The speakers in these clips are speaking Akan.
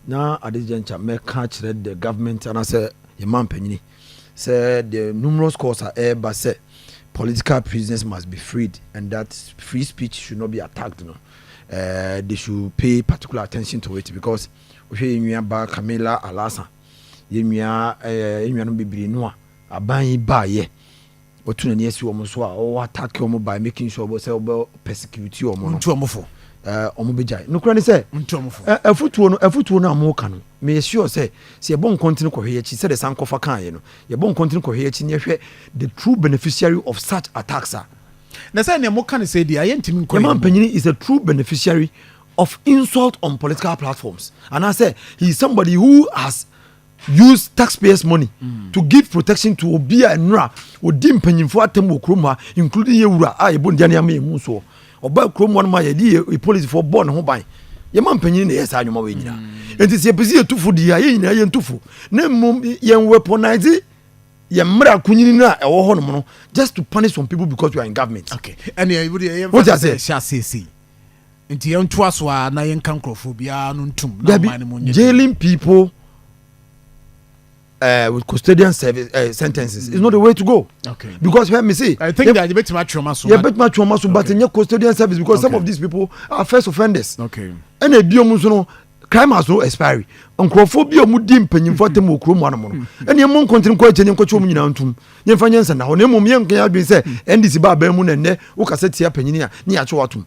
na adejencha me catch the government and I say your man penny say the numerous cause are but say political prisoners must be freed and that free speech should not be attacked. No, they should pay particular attention to it because we hear about Camila Alasa, you no be no aban ba ye. What to the almost or attack you by making sure we persecute you or more. Omobejai no kura ni say afutuo no amoka no me sure say ye bon continue ko hwe yachi say the sankofa kan ye no ye bon continue ko hwe yachi ne hwe the true beneficiary of such attacks are na say ne mo kan say dia ye ntimi nko man panyini is a true beneficiary of insult on political platforms and I say he is somebody who has used taxpayers money to give protection to obia enra odi mpanyimfo atem okroma including yewura a ye bon dia ne am emu so oba krom one ma ye di police for born ho ban ye man panyin ne yes anwoma we nyina enti se pesi etufo di ya ye nyina ye ntufo na mum ye weaponize ye mra kunyini na e wo ho no just to punish some people because you are in government. Okay, and ye what you say see enti ye nto aso a na ye nkan krofo bia no ntum na man mo jailing people with custodian service sentences is not the way to go. Okay. Because let me see. I think that you bet much trauma so. Yeah, bet much trauma so, but in your custodian service because some of these people are first offenders. Okay. And a biom so crime has no expiry. Uncrophobia mudim penny for them okrum one mono. And your mon continue quite any coach woman antum. Yen finance and now name young can be said, and this about Bermun and ne, who can set here penny near Chuatum.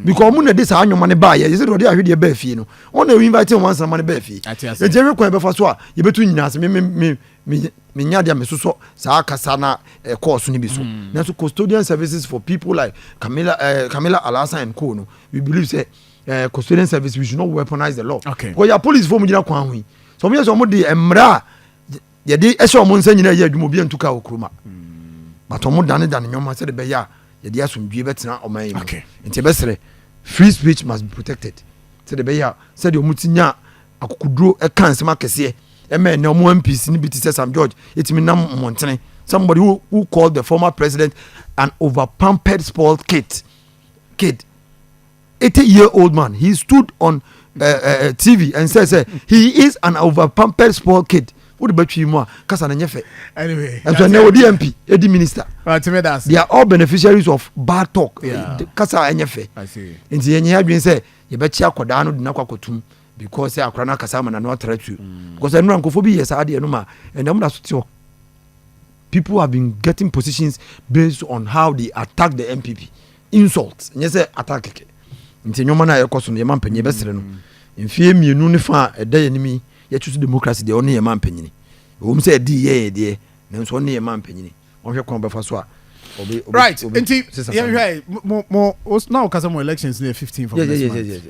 Because Moon this are your money buyer, is it already a video bearfino? Only inviting once a money bearfee. The general quite before so, you between us, me Minyadia Mesuso, Saakasana, course Nibiso. Now, custodian services for people like Camila Alasa and Kono, we believe say. Custodian service, we should not weaponize the law. Okay. Because your police form jina kwanwi. So me so mo de emra ye de eso mo nsa nyina ye adwumo bi antuka okroma. But mo dane nyoma se de be ya ye de asomdwe betena oman yi. Okay. Nti besere free speech must be protected. Se de be ya se de omutinya akokuduro e kan sema kese e me na omo MPs ni biti Sam George etimi nam montene. Somebody who called the former president an over-pampered spoiled kid. 80-year-old man, he stood on TV and says he is an over-pampered spoiled kid. What about you more? Anyway, and so now the MP, the minister, they are all beneficiaries of bad talk. Kasa enyefe. I see. In the end, you have been say you bet you akwadano dinakwa kotum because ya akrana kasa man no threat you. Because I know ankophobia yes ade enuma and am that people have been getting positions based on how they attack the MPP. Insults. And you say attack. Nti nyoma na yekoso no ye mampanyi besere no mfie mienu ne fa eda ye nimi ye choose democracy de ono ye mampanyi wo mse edi ye de ne nso ono ye mampanyi onhwe kon befa so a right nti ye hwe mo now kasa mo elections near 15 for yes